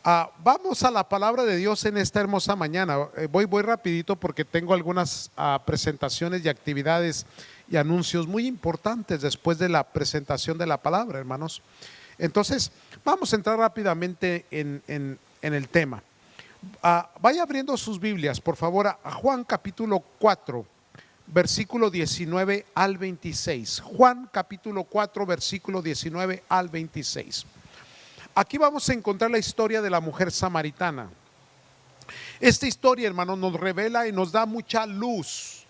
Vamos a la palabra de Dios en esta hermosa mañana. Voy rapidito porque tengo algunas presentaciones y actividades y anuncios muy importantes después de la presentación de la palabra, hermanos. Entonces, vamos a entrar rápidamente en el tema. Vaya abriendo sus Biblias, por favor, a Juan capítulo 4, versículo 19 al 26. Juan capítulo 4, versículo 19 al 26. Aquí vamos a encontrar la historia de la mujer samaritana. Esta historia, hermanos, nos revela y nos da mucha luz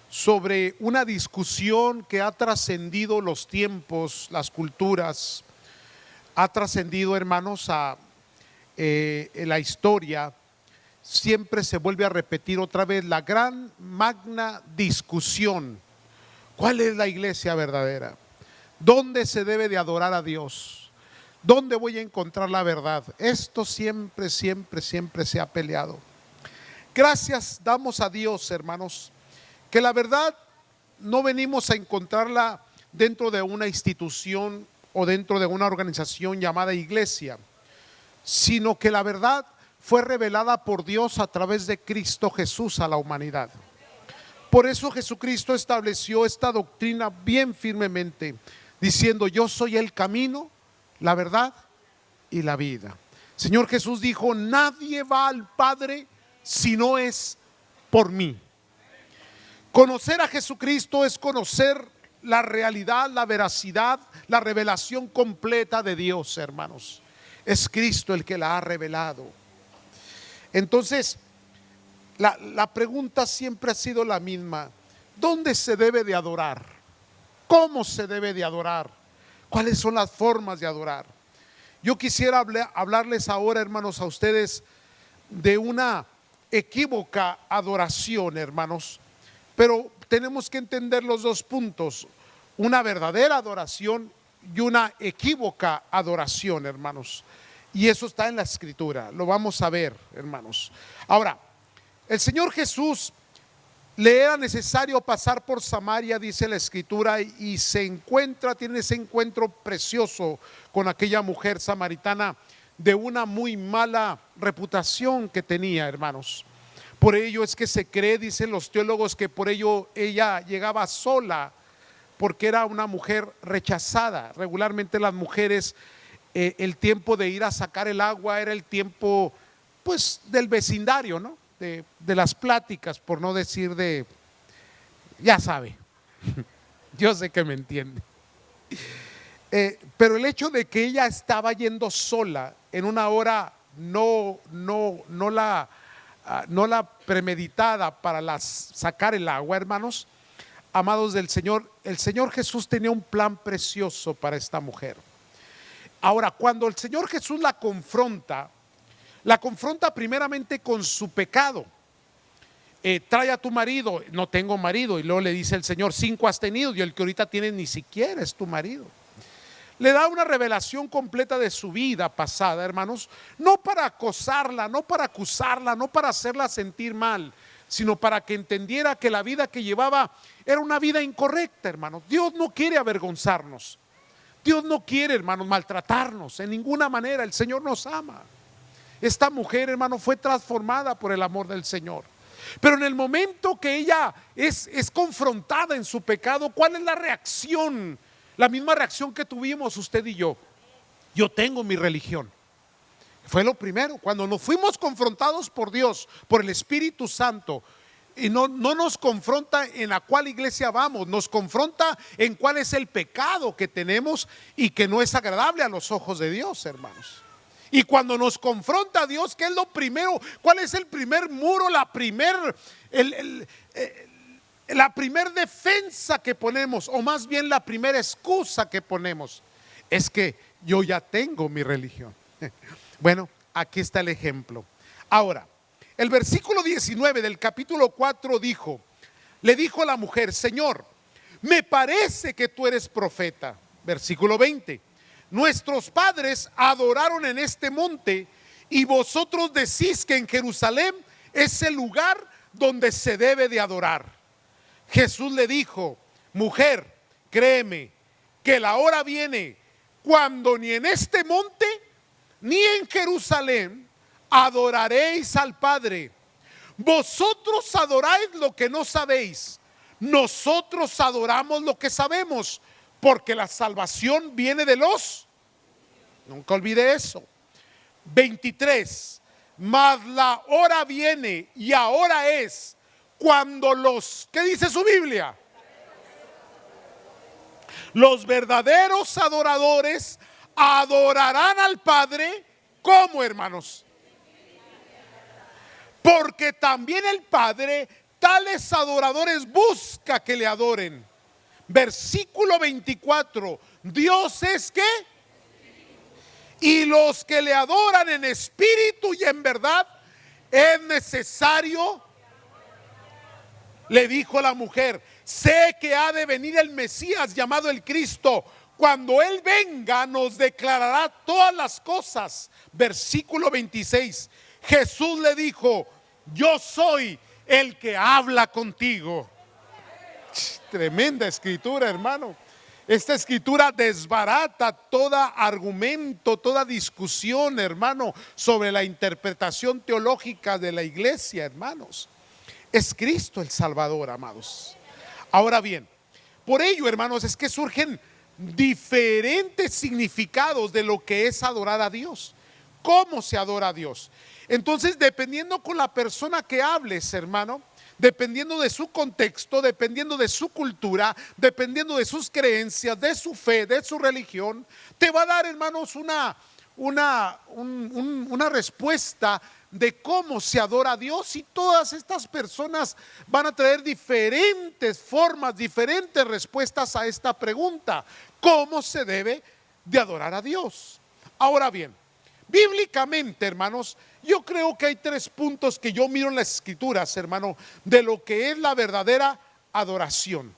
sobre una discusión que ha trascendido los tiempos, las culturas, ha trascendido, hermanos, la historia. Siempre se vuelve a repetir otra vez la gran magna discusión. ¿Cuál es la iglesia verdadera? ¿Dónde se debe de adorar a Dios? ¿Dónde voy a encontrar la verdad? Esto siempre se ha peleado. Gracias damos a Dios, hermanos, que la verdad no venimos a encontrarla dentro de una institución o dentro de una organización llamada iglesia, sino que la verdad fue revelada por Dios a través de Cristo Jesús a la humanidad. Por eso Jesucristo estableció esta doctrina bien firmemente, diciendo: yo soy el camino, la verdad y la vida. Señor Jesús dijo: nadie va al Padre si no es por mí. Conocer a Jesucristo es conocer la realidad, la veracidad, la revelación completa de Dios, hermanos. Es Cristo el que la ha revelado. Entonces, la pregunta siempre ha sido la misma: ¿dónde se debe de adorar? ¿Cómo se debe de adorar? ¿Cuáles son las formas de adorar? Yo quisiera hablarles ahora, hermanos, a ustedes de una equívoca adoración, hermanos. Pero tenemos que entender los dos puntos: una verdadera adoración y una equívoca adoración, hermanos. Y eso está en la Escritura, lo vamos a ver, hermanos. Ahora, el Señor Jesús le era necesario pasar por Samaria, dice la Escritura, y tiene ese encuentro precioso con aquella mujer samaritana de una muy mala reputación que tenía, hermanos. Por ello es que se cree, dicen los teólogos, que por ello ella llegaba sola, porque era una mujer rechazada. Regularmente las mujeres, el tiempo de ir a sacar el agua era el tiempo, pues, del vecindario, ¿no? De las pláticas, por no decir ya sabe, yo sé que me entiende. Pero el hecho de que ella estaba yendo sola en una hora no la premeditada para sacar el agua, hermanos, amados del Señor, el Señor Jesús tenía un plan precioso para esta mujer. Ahora, cuando el Señor Jesús la confronta primeramente con su pecado. Trae a tu marido. No tengo marido. Y luego le dice el Señor: 5 has tenido y el que ahorita tienes ni siquiera es tu marido. Le da una revelación completa de su vida pasada, hermanos, no para acosarla, no para acusarla, no para hacerla sentir mal, sino para que entendiera que la vida que llevaba era una vida incorrecta, hermanos. Dios no quiere avergonzarnos. Dios no quiere, hermanos, maltratarnos en ninguna manera. El Señor nos ama. Esta mujer, hermano, fue transformada por el amor del Señor. Pero en el momento que ella es confrontada en su pecado, ¿cuál es la reacción? La misma reacción que tuvimos usted y yo. Yo tengo mi religión. Fue lo primero. Cuando nos fuimos confrontados por Dios, por el Espíritu Santo, y no nos confronta en a cuál iglesia vamos, nos confronta en cuál es el pecado que tenemos y que no es agradable a los ojos de Dios, hermanos. Y cuando nos confronta a Dios, ¿qué es lo primero? ¿Cuál es el primer muro, la primer defensa que ponemos? O más bien la primera excusa que ponemos es que yo ya tengo mi religión. Bueno, aquí está el ejemplo. Ahora, el versículo 19 del capítulo 4 le dijo a la mujer: Señor, me parece que tú eres profeta. Versículo 20: nuestros padres adoraron en este monte y vosotros decís que en Jerusalén es el lugar donde se debe de adorar. Jesús le dijo: mujer, créeme que la hora viene cuando ni en este monte ni en Jerusalén adoraréis al Padre. Vosotros adoráis lo que no sabéis, nosotros adoramos lo que sabemos, porque la salvación viene de los, nunca olvide eso. 23, mas la hora viene y ahora es cuando los, ¿qué dice su Biblia? Los verdaderos adoradores adorarán al Padre. ¿Cómo, hermanos? Porque también el Padre tales adoradores busca que le adoren. Versículo 24, Dios es ¿qué? Y los que le adoran en espíritu y en verdad, es necesario. Le dijo la mujer, sé que ha de venir el Mesías llamado el Cristo. Cuando Él venga nos declarará todas las cosas. Versículo 26, Jesús le dijo, yo soy el que habla contigo. Tremenda escritura, hermano. Esta escritura desbarata todo argumento, toda discusión, hermano, sobre la interpretación teológica de la iglesia, hermanos. Es Cristo el Salvador, amados. Ahora bien, por ello, hermanos, es que surgen diferentes significados de lo que es adorar a Dios. ¿Cómo se adora a Dios? Entonces, dependiendo con la persona que hables, hermano, dependiendo de su contexto, dependiendo de su cultura, dependiendo de sus creencias, de su fe, de su religión, te va a dar, hermanos, una respuesta de cómo se adora a Dios. Y todas estas personas van a traer diferentes formas, diferentes respuestas a esta pregunta: ¿cómo se debe de adorar a Dios? Ahora bien, bíblicamente, hermanos, yo creo que hay 3 puntos que yo miro en las escrituras, hermano, de lo que es la verdadera adoración.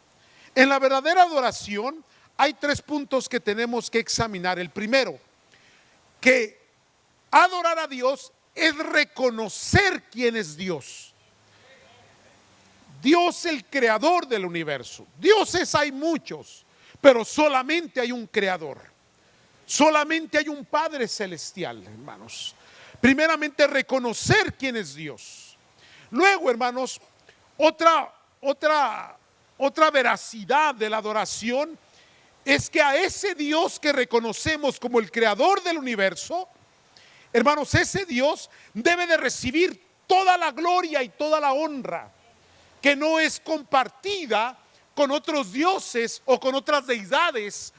En la verdadera adoración hay 3 puntos que tenemos que examinar. El primero, que adorar a Dios es reconocer quién es Dios. Dios, el creador del universo. Dioses hay muchos, pero solamente hay un creador. Solamente hay un Padre celestial, hermanos. Primeramente, reconocer quién es Dios. Luego, hermanos, otra veracidad de la adoración es que a ese Dios que reconocemos como el creador del universo, hermanos, ese Dios debe de recibir toda la gloria y toda la honra, que no es compartida con otros dioses o con otras deidades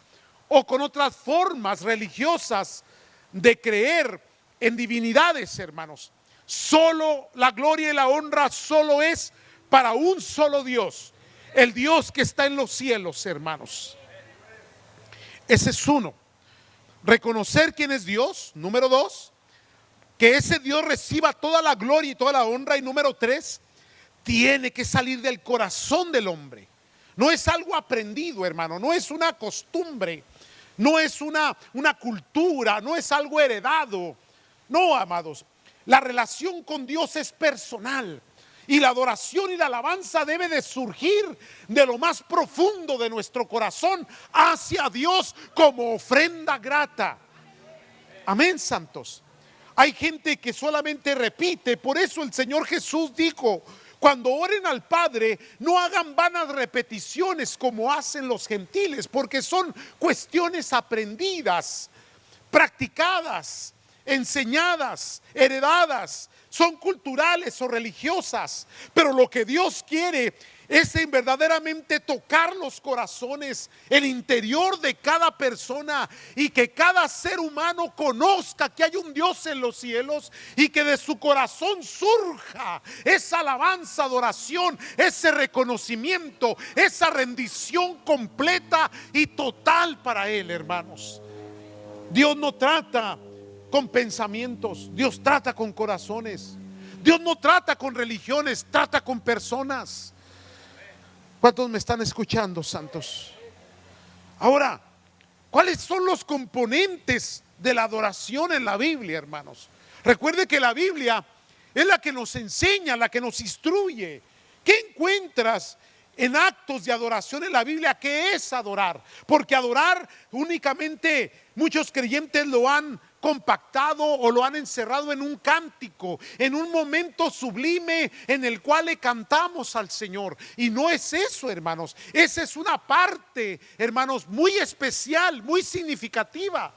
o con otras formas religiosas de creer en divinidades, hermanos. Solo la gloria y la honra solo es para un solo Dios, el Dios que está en los cielos, hermanos. Ese es uno. Reconocer quién es Dios. Número 2, que ese Dios reciba toda la gloria y toda la honra. Y número 3, tiene que salir del corazón del hombre. No es algo aprendido, hermano, no es una costumbre, no es una cultura, no es algo heredado. No, amados, la relación con Dios es personal, y la adoración y la alabanza debe de surgir de lo más profundo de nuestro corazón hacia Dios como ofrenda grata. Amén, santos. Hay gente que solamente repite. Por eso el Señor Jesús dijo: cuando oren al Padre, no hagan vanas repeticiones como hacen los gentiles, porque son cuestiones aprendidas, practicadas, enseñadas, heredadas, son culturales o religiosas. Pero lo que Dios quiere es verdaderamente tocar los corazones, el interior de cada persona, y que cada ser humano conozca que hay un Dios en los cielos, y que de su corazón surja esa alabanza, adoración, ese reconocimiento, esa rendición completa y total para Él, hermanos. Dios no trata con pensamientos, Dios trata con corazones. Dios no trata con religiones, trata con personas. ¿Cuántos me están escuchando, santos? Ahora, ¿cuáles son los componentes de la adoración en la Biblia, hermanos? Recuerde que la Biblia es la que nos enseña, la que nos instruye. ¿Qué encuentras en actos de adoración en la Biblia? ¿Qué es adorar? Porque adorar únicamente muchos creyentes lo han compactado o lo han encerrado en un cántico, en un momento sublime en el cual le cantamos al Señor. Y no es eso, hermanos. Esa es una parte, hermanos, muy especial, muy significativa.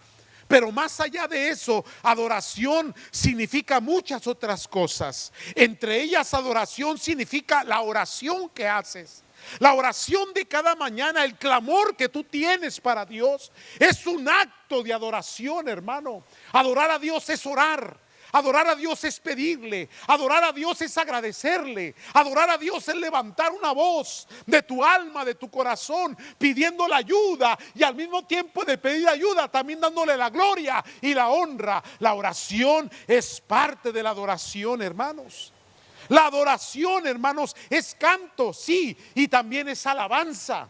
Pero más allá de eso, adoración significa muchas otras cosas. Entre ellas, adoración significa la oración que haces. La oración de cada mañana, el clamor que tú tienes para Dios, es un acto de adoración, hermano. Adorar a Dios es orar. Adorar a Dios es pedirle. Adorar a Dios es agradecerle. Adorar a Dios es levantar una voz de tu alma, de tu corazón, pidiendo la ayuda, y al mismo tiempo de pedir ayuda, también dándole la gloria y la honra. La oración es parte de la adoración, hermanos. La adoración, hermanos, es canto, sí, y también es alabanza.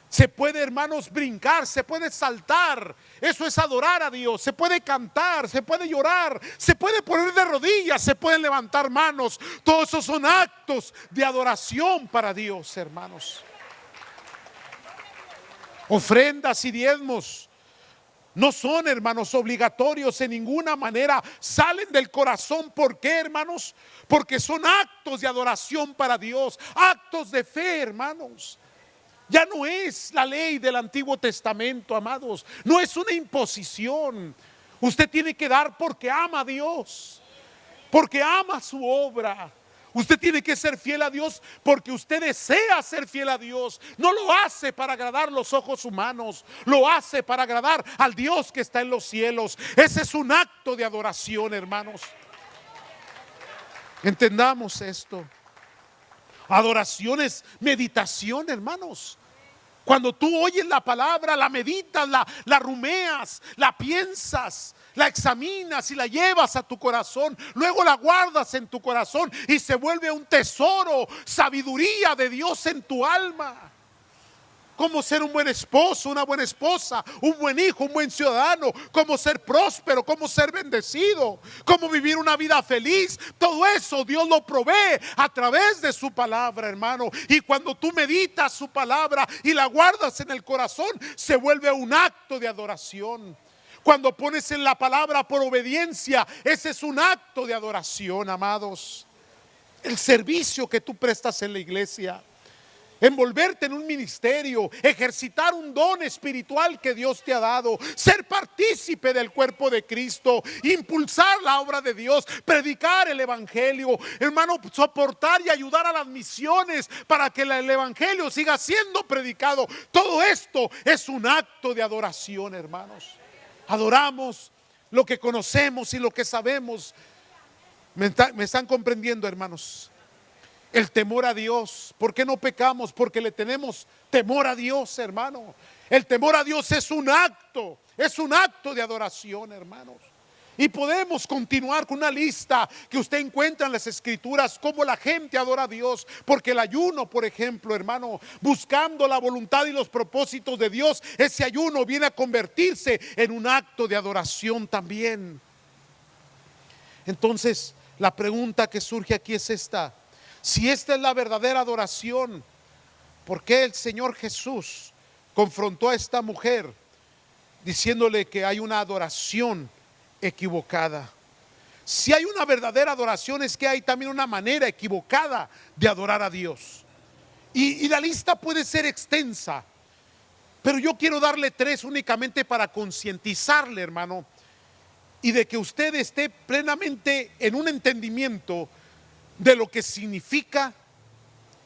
Se puede, hermanos, brincar, se puede saltar. Eso es adorar a Dios. Se puede cantar, se puede llorar, se puede poner de rodillas, se pueden levantar manos. Todos esos son actos de adoración para Dios, hermanos. Ofrendas y diezmos no son, hermanos, obligatorios en ninguna manera. Salen del corazón. ¿Por qué, hermanos? Porque son actos de adoración para Dios, actos de fe, hermanos. Ya no es la ley del Antiguo Testamento, amados. No es una imposición. Usted tiene que dar porque ama a Dios, porque ama su obra. Usted tiene que ser fiel a Dios porque usted desea ser fiel a Dios. No lo hace para agradar los ojos humanos, lo hace para agradar al Dios que está en los cielos. Ese es un acto de adoración, hermanos. Entendamos esto. Adoración es meditación, hermanos. Cuando tú oyes la palabra, la meditas, la rumeas, la piensas, la examinas y la llevas a tu corazón, luego la guardas en tu corazón y se vuelve un tesoro, sabiduría de Dios en tu alma. Cómo ser un buen esposo, una buena esposa, un buen hijo, un buen ciudadano, cómo ser próspero, cómo ser bendecido, cómo vivir una vida feliz. Todo eso Dios lo provee a través de su palabra, hermano. Y cuando tú meditas su palabra y la guardas en el corazón, se vuelve un acto de adoración. Cuando pones en la palabra por obediencia, ese es un acto de adoración, amados. El servicio que tú prestas en la iglesia, envolverte en un ministerio, ejercitar un don espiritual que Dios te ha dado, ser partícipe del cuerpo de Cristo, impulsar la obra de Dios, predicar el evangelio, hermano, soportar y ayudar a las misiones para que el evangelio siga siendo predicado. Todo esto es un acto de adoración, hermanos. Adoramos lo que conocemos y lo que sabemos. ¿Me están comprendiendo, hermanos? El temor a Dios. ¿Por qué no pecamos? Porque le tenemos temor a Dios, hermano. El temor a Dios es un acto de adoración, hermanos. Y podemos continuar con una lista que usted encuentra en las escrituras, cómo la gente adora a Dios. Porque el ayuno, por ejemplo, hermano, buscando la voluntad y los propósitos de Dios, ese ayuno viene a convertirse en un acto de adoración también. Entonces, la pregunta que surge aquí es esta: si esta es la verdadera adoración, ¿por qué el Señor Jesús confrontó a esta mujer diciéndole que hay una adoración equivocada? Si hay una verdadera adoración, es que hay también una manera equivocada de adorar a Dios. Y la lista puede ser extensa, pero yo quiero darle tres únicamente para concientizarle, hermano, y de que usted esté plenamente en un entendimiento de lo que significa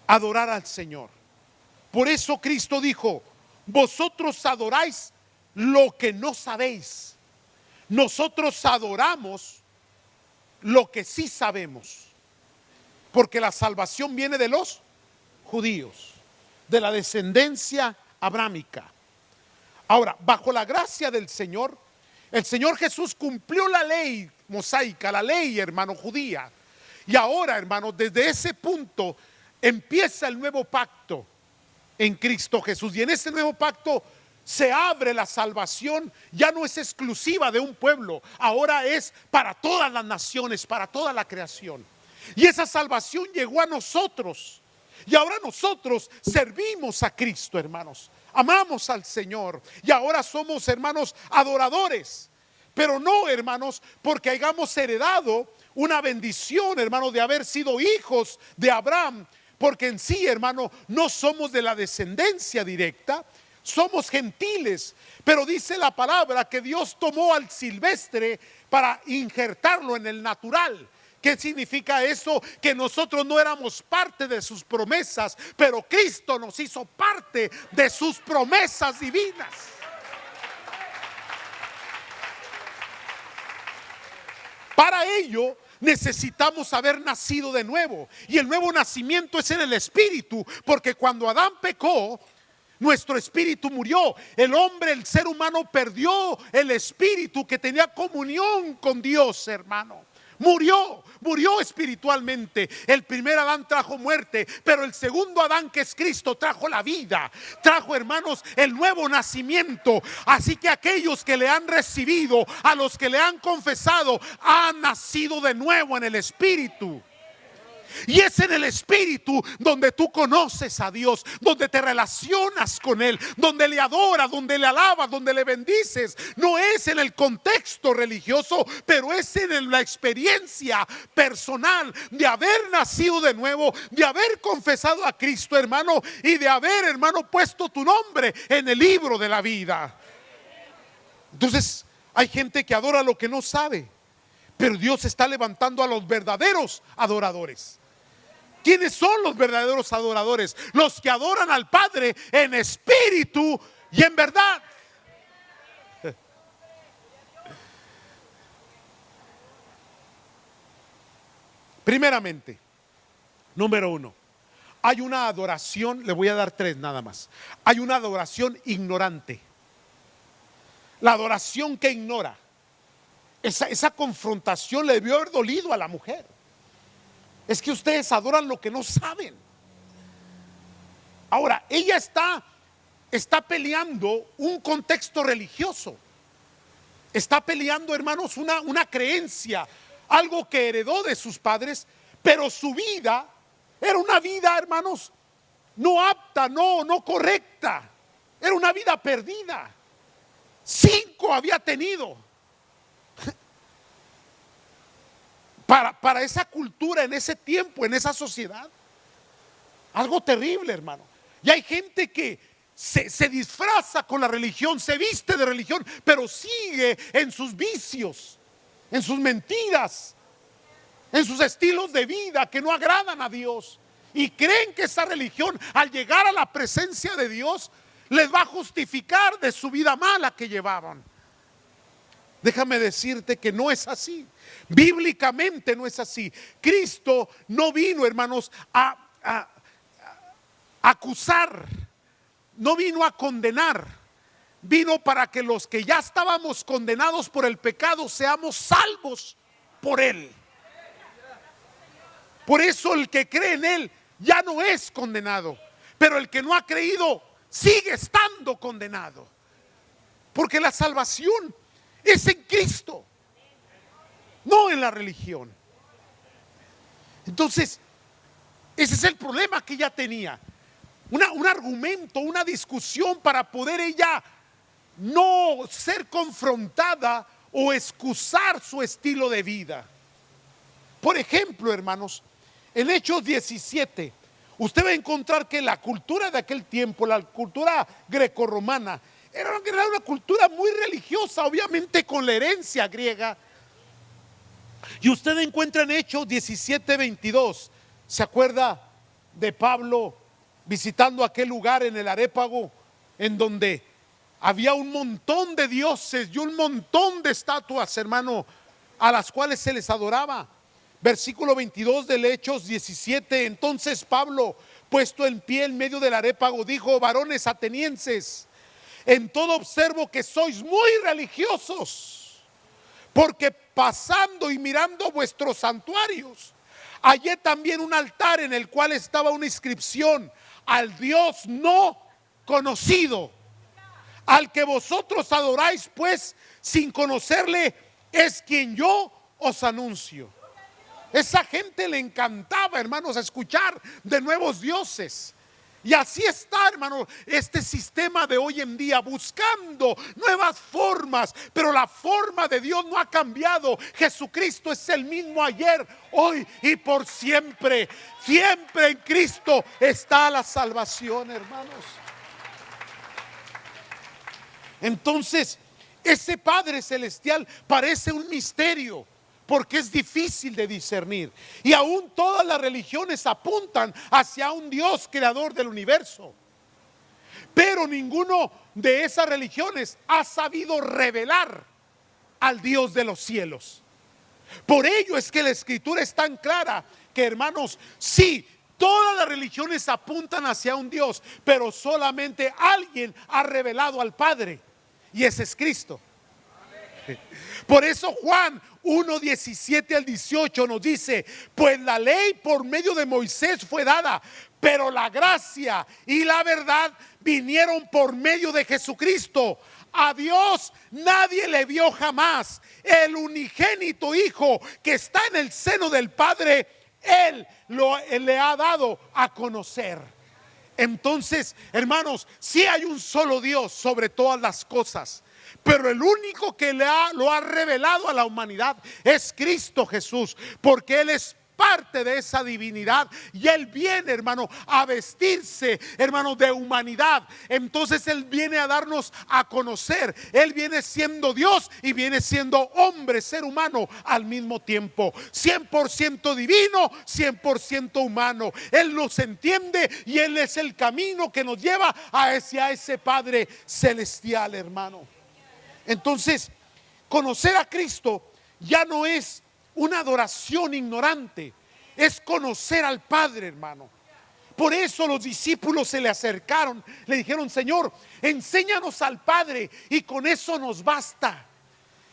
adorar al Señor. Por eso Cristo dijo: vosotros adoráis lo que no sabéis. Nosotros adoramos lo que sí sabemos, porque la salvación viene de los judíos, de la descendencia abrámica. Ahora, bajo la gracia del Señor, el Señor Jesús cumplió la ley mosaica, la ley, hermano, judía. Y ahora, hermanos, desde ese punto empieza el nuevo pacto en Cristo Jesús. Y en ese nuevo pacto se abre la salvación. Ya no es exclusiva de un pueblo, ahora es para todas las naciones, para toda la creación. Y esa salvación llegó a nosotros. Y ahora nosotros servimos a Cristo, hermanos. Amamos al Señor. Y ahora somos, hermanos, adoradores. pero no, hermanos, porque hayamos heredado una bendición, hermano, de haber sido hijos de Abraham, porque en sí, hermano, no somos de la descendencia directa, somos gentiles, pero dice la palabra que Dios tomó al silvestre para injertarlo en el natural. ¿Qué significa eso? Que nosotros no éramos parte de sus promesas, pero Cristo nos hizo parte de sus promesas divinas. Para ello necesitamos haber nacido de nuevo, y el nuevo nacimiento es en el espíritu, porque cuando Adán pecó, nuestro espíritu murió. El hombre, el ser humano, perdió el espíritu que tenía comunión con Dios, hermano. Murió espiritualmente. El primer Adán trajo muerte, pero el segundo Adán, que es Cristo, trajo la vida. Trajo, hermanos, el nuevo nacimiento. Así que aquellos que le han recibido, a los que le han confesado, han nacido de nuevo en el espíritu. Y es en el espíritu donde tú conoces a Dios, donde te relacionas con Él, donde le adoras, donde le alabas, donde le bendices. No es en el contexto religioso, pero es en la experiencia personal de haber nacido de nuevo, de haber confesado a Cristo, hermano, y de haber, hermano, puesto tu nombre en el libro de la vida. Entonces, hay gente que adora lo que no sabe, pero Dios está levantando a los verdaderos adoradores. ¿Quiénes son los verdaderos adoradores? Los que adoran al Padre en espíritu y en verdad. Primeramente, número uno, hay una adoración, le voy a dar tres nada más. Hay una adoración ignorante. La adoración que ignora. Esa confrontación le debió haber dolido a la mujer. Es que ustedes adoran lo que no saben. Ahora, ella está peleando un contexto religioso. Está peleando, hermanos, una creencia, algo que heredó de sus padres, pero su vida era una vida, hermanos, no apta, no correcta. Era una vida perdida. 5 había tenido. Para esa cultura, en ese tiempo, en esa sociedad, algo terrible, hermano. Y hay gente que se disfraza con la religión, se viste de religión, pero sigue en sus vicios, en sus mentiras, en sus estilos de vida que no agradan a Dios. Y creen que esa religión, al llegar a la presencia de Dios, les va a justificar de su vida mala que llevaban. Déjame decirte que no es así. Bíblicamente no es así. Cristo no vino, hermanos, a acusar, no vino a condenar. Vino para que los que ya estábamos condenados por el pecado seamos salvos por Él. Por eso el que cree en Él ya no es condenado, pero el que no ha creído sigue estando condenado. Porque la salvación es en Cristo, no en la religión. Entonces, ese es el problema que ella tenía. Un argumento, una discusión para poder ella no ser confrontada o excusar su estilo de vida. Por ejemplo, hermanos, en Hechos 17, usted va a encontrar que la cultura de aquel tiempo, la cultura grecorromana, era una cultura muy religiosa, obviamente con la herencia griega. Y usted encuentra en Hechos 17:22, ¿se acuerda de Pablo visitando aquel lugar en el Arépago, en donde había un montón de dioses y un montón de estatuas, hermano, a las cuales se les adoraba? Versículo 22 del Hechos 17. Entonces Pablo, puesto en pie en medio del Arépago, dijo: varones atenienses, en todo observo que sois muy religiosos, porque pasando y mirando vuestros santuarios, hallé también un altar en el cual estaba una inscripción: al Dios no conocido, al que vosotros adoráis pues sin conocerle, es quien yo os anuncio. Esa gente le encantaba, hermanos, escuchar de nuevos dioses. Y así está, hermano, este sistema de hoy en día, buscando nuevas formas, pero la forma de Dios no ha cambiado. Jesucristo es el mismo ayer, hoy y por siempre. Siempre en Cristo está la salvación, hermanos. Entonces, ese Padre Celestial parece un misterio, porque es difícil de discernir. Y aún todas las religiones apuntan hacia un Dios creador del universo. Pero ninguno de esas religiones ha sabido revelar al Dios de los cielos. Por ello es que la Escritura es tan clara que, hermanos, sí, todas las religiones apuntan hacia un Dios, pero solamente alguien ha revelado al Padre, y ese es Cristo. Por eso Juan 1:17 al 18 nos dice: pues la ley por medio de Moisés fue dada, pero la gracia y la verdad vinieron por medio de Jesucristo. A Dios nadie le vio jamás. El unigénito Hijo que está en el seno del Padre, Él le ha dado a conocer. Entonces, hermanos, sí hay un solo Dios sobre todas las cosas, pero el único que lo ha revelado a la humanidad es Cristo Jesús, porque Él es parte de esa divinidad y Él viene, hermano, a vestirse, hermano, de humanidad. Entonces Él viene a darnos a conocer. Él viene siendo Dios y viene siendo hombre, ser humano al mismo tiempo, 100% divino, 100% humano. Él nos entiende y Él es el camino que nos lleva hacia ese Padre celestial, hermano. Entonces, conocer a Cristo ya no es una adoración ignorante, es conocer al Padre, hermano. Por eso los discípulos se le acercaron, le dijeron: Señor, enséñanos al Padre y con eso nos basta.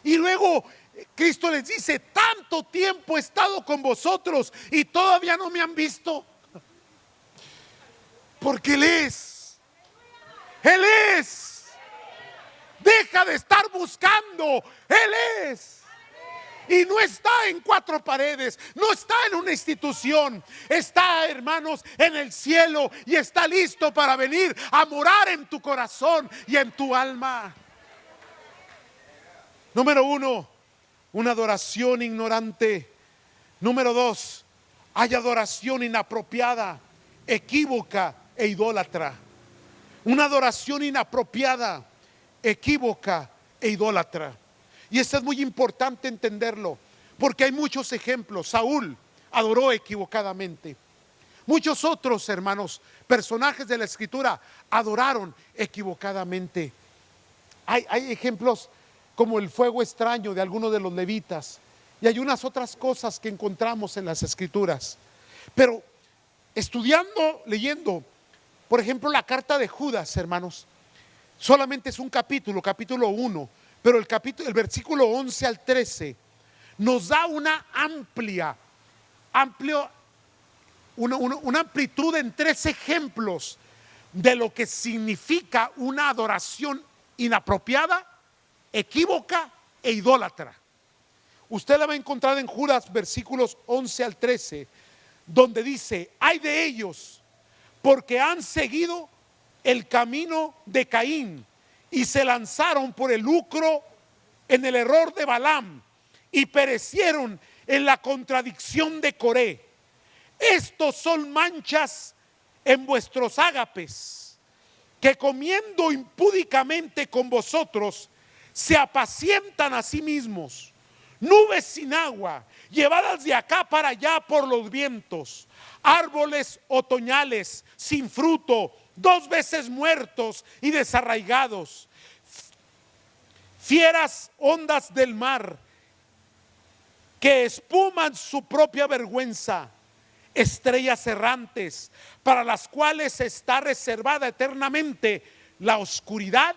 Y luego Cristo les dice: tanto tiempo he estado con vosotros y todavía no me han visto. Porque Él es. Deja de estar buscando. Él es. Y no está en cuatro paredes, no está en una institución. Está, hermanos, en el cielo y está listo para venir a morar en tu corazón y en tu alma. Número 1, una adoración ignorante. Número 2, hay adoración inapropiada, equívoca e idólatra. Una adoración inapropiada, equívoca e idólatra. Y esto es muy importante entenderlo, porque hay muchos ejemplos. Saúl adoró equivocadamente. Muchos otros, hermanos, personajes de la Escritura adoraron equivocadamente. Hay ejemplos como el fuego extraño de algunos de los levitas, y hay unas otras cosas que encontramos en las Escrituras. Pero estudiando, leyendo, por ejemplo, la carta de Judas, hermanos, solamente es un capítulo 1, pero el versículo 11 al 13 nos da una amplitud en 3 ejemplos de lo que significa una adoración inapropiada, equívoca e idólatra. Usted la va a encontrar en Judas versículos 11 al 13, donde dice: ay de ellos, porque han seguido el camino de Caín y se lanzaron por el lucro en el error de Balaam y perecieron en la contradicción de Coré. Estos son manchas en vuestros ágapes, que comiendo impúdicamente con vosotros se apacientan a sí mismos. Nubes sin agua, llevadas de acá para allá por los vientos. Árboles otoñales sin fruto, 2 veces muertos y desarraigados. Fieras ondas del mar que espuman su propia vergüenza. Estrellas errantes para las cuales está reservada eternamente la oscuridad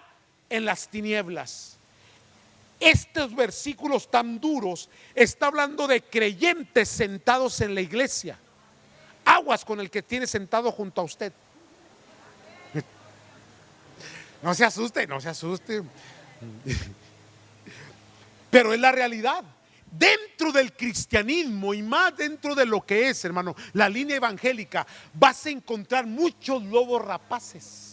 en las tinieblas. Estos versículos tan duros está hablando de creyentes sentados en la iglesia. Aguas con el que tiene sentado junto a usted. No se asuste. Pero es la realidad. dentro del cristianismo y más dentro de lo que es, hermano, la línea evangélica, vas a encontrar muchos lobos rapaces.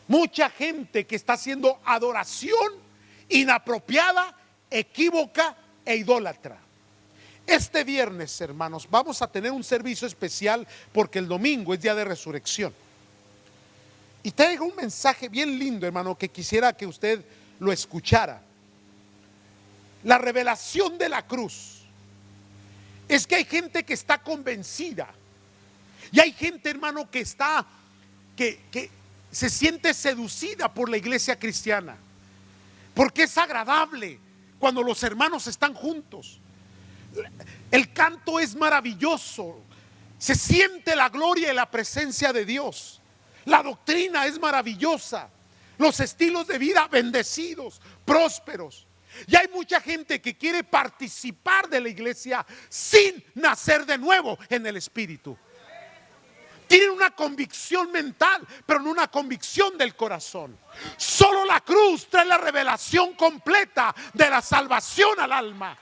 Mucha gente que está haciendo adoración inapropiada, equívoca e idólatra. Este viernes, hermanos, vamos a tener un servicio especial porque el domingo es día de resurrección. Y traigo un mensaje bien lindo, hermano, que quisiera que usted lo escuchara. La revelación de la cruz es que hay gente que está convencida y hay gente, hermano, que se siente seducida por la iglesia cristiana, porque es agradable cuando los hermanos están juntos. El canto es maravilloso, se siente la gloria y la presencia de Dios. La doctrina es maravillosa, los estilos de vida bendecidos, prósperos. Y hay mucha gente que quiere participar de la iglesia sin nacer de nuevo en el espíritu. Tienen una convicción mental, pero no una convicción del corazón. Solo la cruz trae la revelación completa de la salvación al alma.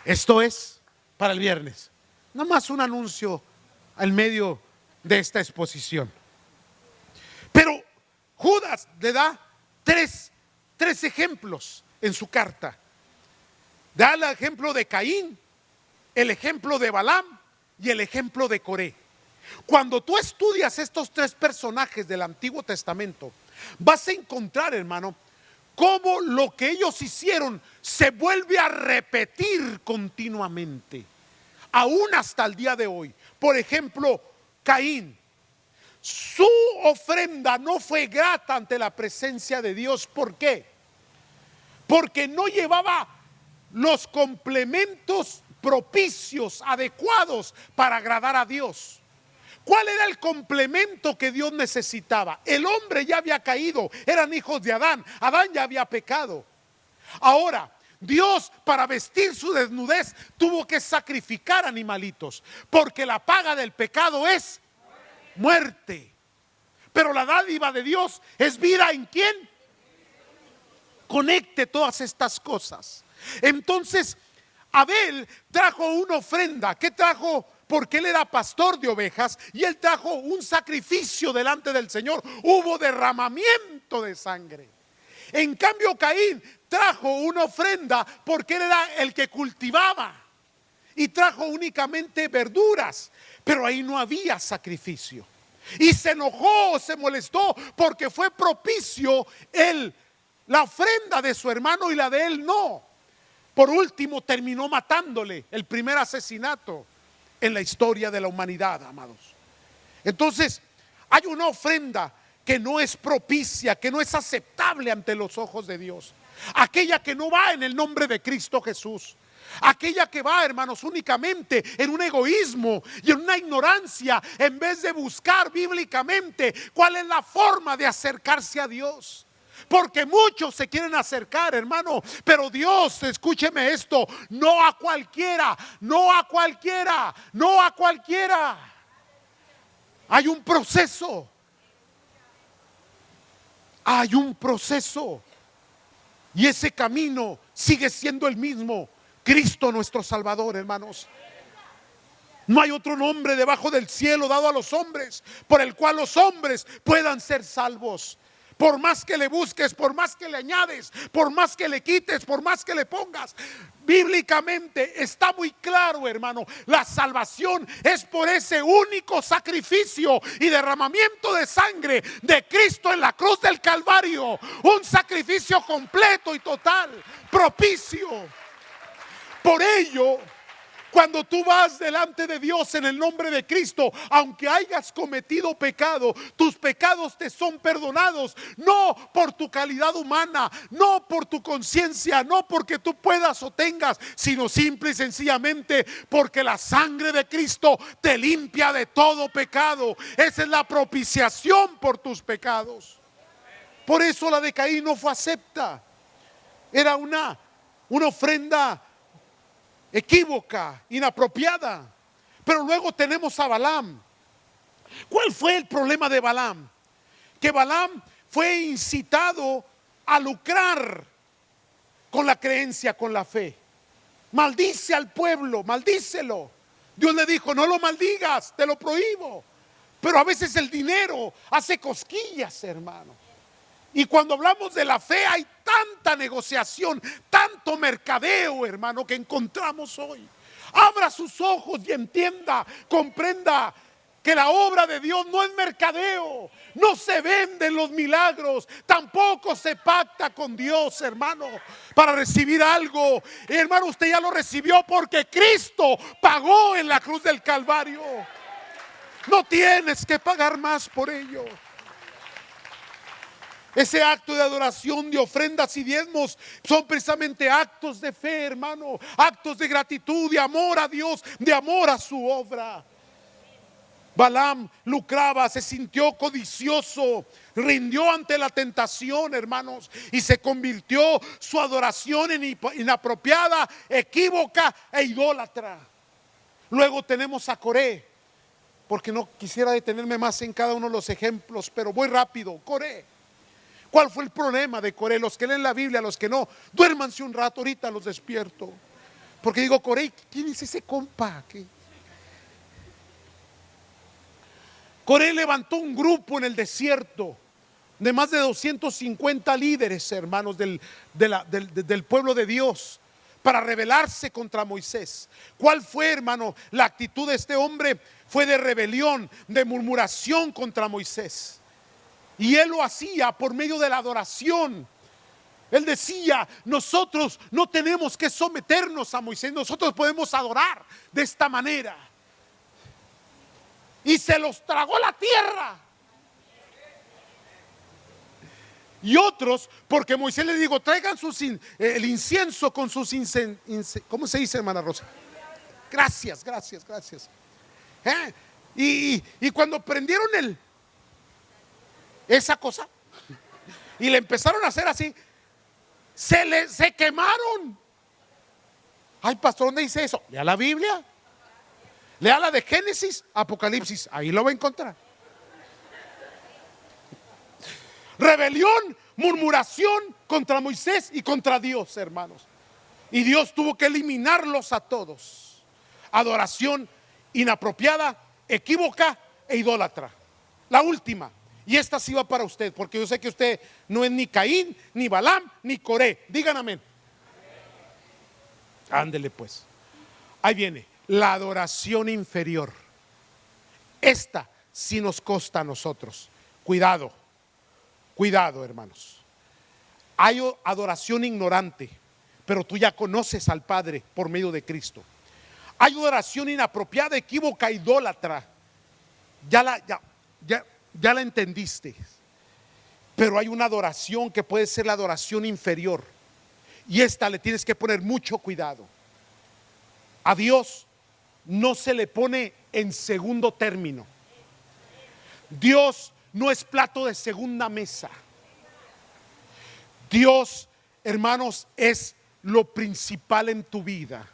Esto es para el viernes. Nada más un anuncio al medio de esta exposición. Pero Judas le da tres ejemplos en su carta. Da el ejemplo de Caín, el ejemplo de Balaam y el ejemplo de Coré. Cuando tú estudias estos tres personajes del Antiguo Testamento, vas a encontrar, hermano, cómo lo que ellos hicieron se vuelve a repetir continuamente, aún hasta el día de hoy. Por ejemplo, Caín, su ofrenda no fue grata ante la presencia de Dios. ¿Por qué? Porque no llevaba los complementos propicios, adecuados para agradar a Dios. ¿Cuál era el complemento que Dios necesitaba? El hombre ya había caído, eran hijos de Adán. Adán ya había pecado. Ahora, Dios, para vestir su desnudez, tuvo que sacrificar animalitos, porque la paga del pecado es muerte. Pero la dádiva de Dios es vida. ¿En quién? Conecte todas estas cosas. Entonces, Abel trajo una ofrenda. ¿Qué trajo? Porque él era pastor de ovejas y él trajo un sacrificio delante del Señor. Hubo derramamiento de sangre. En cambio, Caín trajo una ofrenda porque él era el que cultivaba y trajo únicamente verduras, pero ahí no había sacrificio. Y se enojó, se molestó porque fue propicio la ofrenda de su hermano y la de él no. Por último terminó matándole, el primer asesinato en la historia de la humanidad, amados. Entonces, hay una ofrenda que no es propicia, que no es aceptable ante los ojos de Dios. Aquella que no va en el nombre de Cristo Jesús. Aquella que va, hermanos, únicamente en un egoísmo y en una ignorancia, en vez de buscar bíblicamente cuál es la forma de acercarse a Dios. Porque muchos se quieren acercar, hermano, pero Dios, escúcheme esto, no a cualquiera, no a cualquiera, no a cualquiera. Hay un proceso. Hay un proceso. Y ese camino sigue siendo el mismo. Cristo nuestro Salvador, hermanos. No hay otro nombre debajo del cielo dado a los hombres por el cual los hombres puedan ser salvos. Por más que le busques, por más que le añades, por más que le quites, por más que le pongas, bíblicamente está muy claro, hermano. La salvación es por ese único sacrificio y derramamiento de sangre de Cristo en la cruz del Calvario. Un sacrificio completo y total, propicio. Por ello, cuando tú vas delante de Dios en el nombre de Cristo, aunque hayas cometido pecado, tus pecados te son perdonados, no por tu calidad humana, no por tu conciencia, no porque tú puedas o tengas, sino simple y sencillamente porque la sangre de Cristo te limpia de todo pecado. Esa es la propiciación por tus pecados. Por eso la de Caín no fue acepta. Era una ofrenda equívoca, inapropiada. Pero luego tenemos a Balaam. ¿Cuál fue el problema de Balaam? Que Balaam fue incitado a lucrar con la creencia, con la fe. Maldice al pueblo, maldícelo. Dios le dijo, no lo maldigas, te lo prohíbo. Pero a veces el dinero hace cosquillas, hermano. Y cuando hablamos de la fe hay tanta negociación, tanto mercadeo, hermano, que encontramos hoy. Abra sus ojos y entienda, comprenda que la obra de Dios no es mercadeo. No se venden los milagros, tampoco se pacta con Dios, hermano, para recibir algo. Hermano, usted ya lo recibió porque Cristo pagó en la cruz del Calvario. No tienes que pagar más por ello. Ese acto de adoración, de ofrendas y diezmos son precisamente actos de fe, hermano, actos de gratitud, de amor a Dios, de amor a su obra. Balaam lucraba, se sintió codicioso, rindió ante la tentación, hermanos, y se convirtió su adoración en inapropiada, equívoca e idólatra. Luego tenemos a Coré, porque no quisiera detenerme más en cada uno de los ejemplos, pero voy rápido. Coré. ¿Cuál fue el problema de Coré? Los que leen la Biblia, los que no, duérmanse un rato, ahorita los despierto. Porque digo, Coré, ¿quién es ese compa? Coré levantó un grupo en el desierto de más de 250 líderes, hermanos, del pueblo de Dios, para rebelarse contra Moisés. ¿Cuál fue, hermano, la actitud de este hombre? Fue de rebelión, de murmuración contra Moisés. Y él lo hacía por medio de la adoración. Él decía, nosotros no tenemos que someternos a Moisés, nosotros podemos adorar de esta manera. Y se los tragó la tierra. Y otros, porque Moisés les dijo, traigan el incienso con sus ¿cómo se dice, hermana Rosa? Gracias. Y cuando prendieron esa cosa y le empezaron a hacer así, se quemaron. Ay, pastor, ¿dónde dice eso? Lea la Biblia, lea la de Génesis, Apocalipsis, ahí lo va a encontrar. Rebelión, murmuración contra Moisés y contra Dios, hermanos. Y Dios tuvo que eliminarlos a todos. Adoración inapropiada, equívoca e idólatra. La última, y esta sí va para usted, porque yo sé que usted no es ni Caín, ni Balaam, ni Coré. Digan amén. Ándele pues. Ahí viene, la adoración inferior. Esta sí nos costa a nosotros. Cuidado, hermanos. Hay adoración ignorante, pero tú ya conoces al Padre por medio de Cristo. Hay adoración inapropiada, equívoca, idólatra. Ya la entendiste. Pero hay una adoración que puede ser la adoración inferior. Y esta le tienes que poner mucho cuidado. A Dios no se le pone en segundo término. Dios no es plato de segunda mesa. Dios, hermanos, es lo principal en tu vida.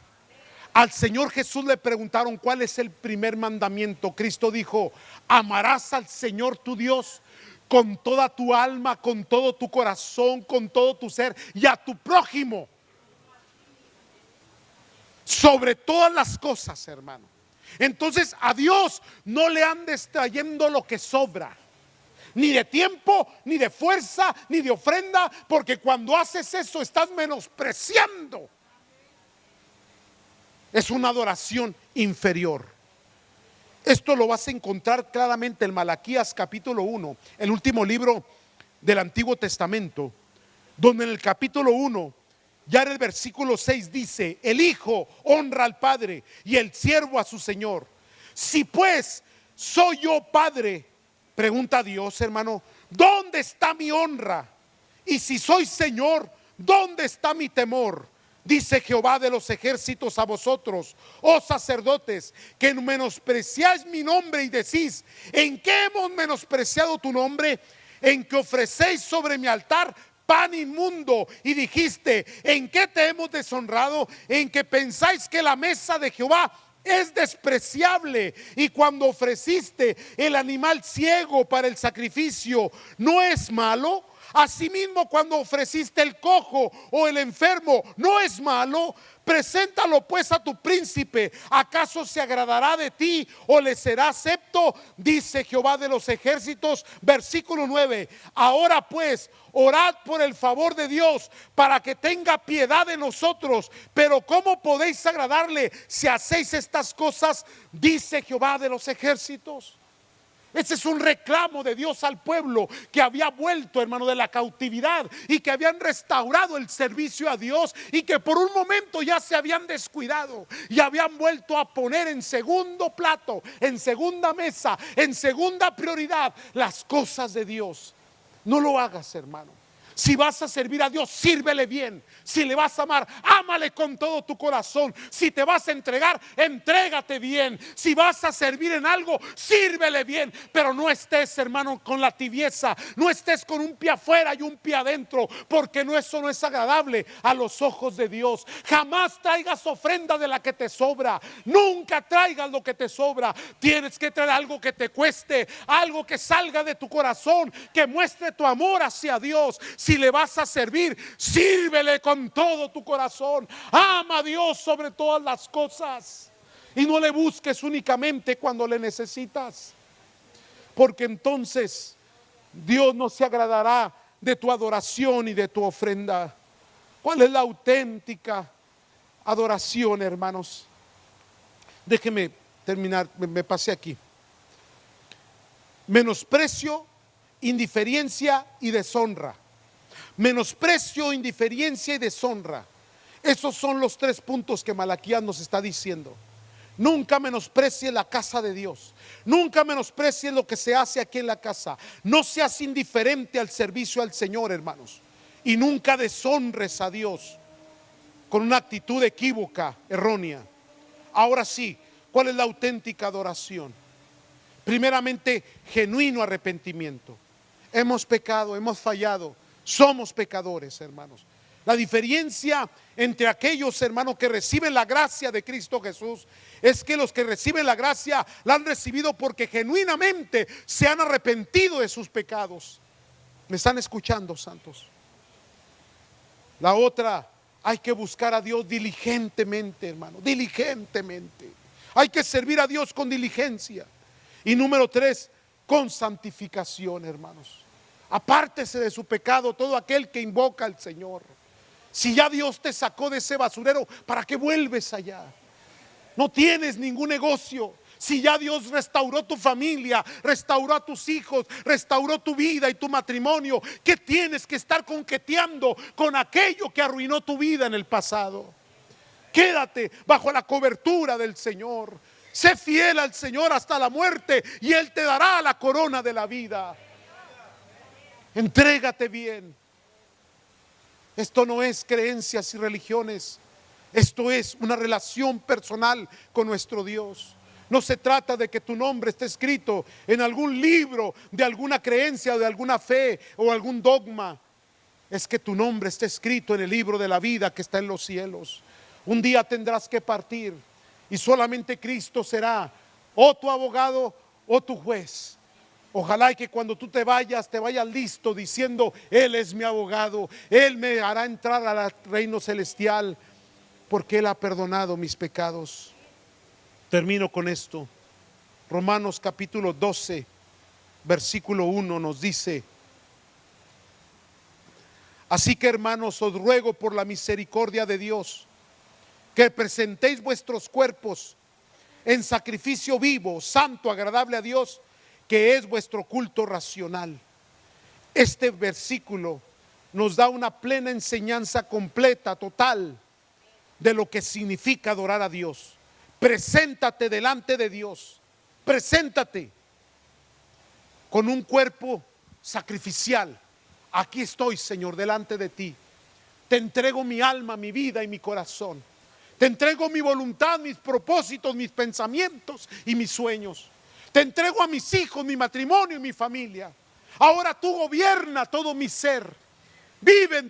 Al Señor Jesús le preguntaron cuál es el primer mandamiento. Cristo dijo, amarás al Señor tu Dios con toda tu alma, con todo tu corazón, con todo tu ser, y a tu prójimo sobre todas las cosas, hermano. Entonces a Dios no le andes trayendo lo que sobra, ni de tiempo, ni de fuerza, ni de ofrenda, porque cuando haces eso estás menospreciando. Es una adoración inferior. Esto lo vas a encontrar claramente en Malaquías capítulo 1, el último libro del Antiguo Testamento, donde en el capítulo 1, ya en el versículo 6 dice, el hijo honra al padre y el siervo a su señor. Si pues soy yo padre, pregunta Dios, hermano, ¿dónde está mi honra? Y si soy señor, ¿dónde está mi temor? Dice Jehová de los ejércitos a vosotros, oh sacerdotes, que menospreciáis mi nombre y decís, ¿en qué hemos menospreciado tu nombre? En que ofrecéis sobre mi altar pan inmundo, y dijiste, ¿en qué te hemos deshonrado? En que pensáis que la mesa de Jehová es despreciable, y cuando ofreciste el animal ciego para el sacrificio, ¿no es malo? Asimismo, cuando ofreciste el cojo o el enfermo, ¿no es malo? Preséntalo pues a tu príncipe. ¿Acaso se agradará de ti o le será acepto? Dice Jehová de los ejércitos, versículo 9. Ahora pues, orad por el favor de Dios para que tenga piedad de nosotros. Pero ¿cómo podéis agradarle si hacéis estas cosas? Dice Jehová de los ejércitos. Ese es un reclamo de Dios al pueblo que había vuelto, hermano, de la cautividad y que habían restaurado el servicio a Dios y que por un momento ya se habían descuidado y habían vuelto a poner en segundo plato, en segunda mesa, en segunda prioridad las cosas de Dios. No lo hagas, hermano. Si vas a servir a Dios, sírvele bien. Si le vas a amar, ámale con todo tu corazón. Si te vas a entregar, entrégate bien. Si vas a servir en algo, sírvele bien. Pero no estés, hermano, con la tibieza. No estés con un pie afuera y un pie adentro, porque eso no es agradable a los ojos de Dios. Jamás traigas ofrenda de la que te sobra. Nunca traigas lo que te sobra. Tienes que traer algo que te cueste, algo que salga de tu corazón, que muestre tu amor hacia Dios. Si le vas a servir, sírvele con todo tu corazón. Ama a Dios sobre todas las cosas y no le busques únicamente cuando le necesitas, porque entonces Dios no se agradará de tu adoración y de tu ofrenda. ¿Cuál es la auténtica adoración, hermanos? Déjeme terminar, me pasé aquí. Menosprecio, indiferencia y deshonra. Menosprecio, indiferencia y deshonra. Esos son los 3 puntos que Malaquías nos está diciendo. Nunca menosprecies la casa de Dios. Nunca menosprecies lo que se hace aquí en la casa. No seas indiferente al servicio al Señor, hermanos. Y nunca deshonres a Dios con una actitud equívoca, errónea. Ahora sí, ¿cuál es la auténtica adoración? Primeramente, genuino arrepentimiento. Hemos pecado, hemos fallado. Somos pecadores, hermanos. La diferencia entre aquellos, hermanos, que reciben la gracia de Cristo Jesús es que los que reciben la gracia la han recibido porque genuinamente se han arrepentido de sus pecados. ¿Me están escuchando, santos? La otra, hay que buscar a Dios diligentemente, hermano, diligentemente. Hay que servir a Dios con diligencia. Y número 3, con santificación, hermanos. Apártese de su pecado todo aquel que invoca al Señor. Si ya Dios te sacó de ese basurero, ¿para qué vuelves allá? No tienes ningún negocio. Si ya Dios restauró tu familia, restauró a tus hijos, restauró tu vida y tu matrimonio, ¿qué tienes que estar conqueteando con aquello que arruinó tu vida en el pasado? Quédate bajo la cobertura del Señor. Sé fiel al Señor hasta la muerte y Él te dará la corona de la vida. Entrégate bien. Esto no es creencias y religiones. Esto es una relación personal con nuestro Dios. No se trata de que tu nombre esté escrito en algún libro de alguna creencia o de alguna fe o algún dogma. Es que tu nombre esté escrito en el libro de la vida que está en los cielos. Un día tendrás que partir y solamente Cristo será o tu abogado o tu juez. Ojalá y que cuando tú te vayas listo diciendo: Él es mi abogado, Él me hará entrar al reino celestial, porque Él ha perdonado mis pecados. Termino con esto. Romanos capítulo 12, versículo 1 nos dice: así que, hermanos, os ruego por la misericordia de Dios que presentéis vuestros cuerpos en sacrificio vivo, santo, agradable a Dios, que es vuestro culto racional. Este versículo nos da una plena enseñanza completa, total, de lo que significa adorar a Dios. Preséntate delante de Dios. Preséntate con un cuerpo sacrificial. Aquí estoy, Señor, delante de ti. Te entrego mi alma, mi vida y mi corazón. Te entrego mi voluntad, mis propósitos, mis pensamientos y mis sueños. Te entrego a mis hijos, mi matrimonio y mi familia. Ahora tú gobierna todo mi ser. Vive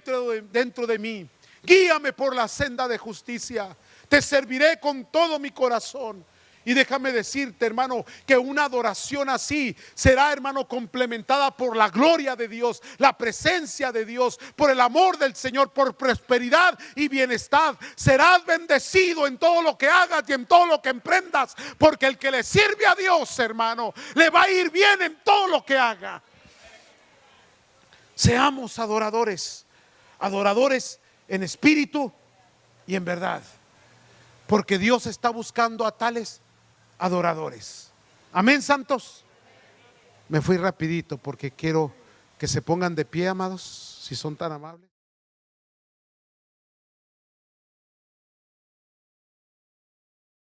dentro de mí. Guíame por la senda de justicia. Te serviré con todo mi corazón. Y déjame decirte, hermano, que una adoración así será, hermano, complementada por la gloria de Dios, la presencia de Dios, por el amor del Señor, por prosperidad y bienestar. Serás bendecido en todo lo que hagas y en todo lo que emprendas, porque el que le sirve a Dios, hermano, le va a ir bien en todo lo que haga. Seamos adoradores, adoradores en espíritu y en verdad, porque Dios está buscando a tales adoradores. Amén, santos. Me fui rapidito porque quiero que se pongan de pie, amados, si son tan amables.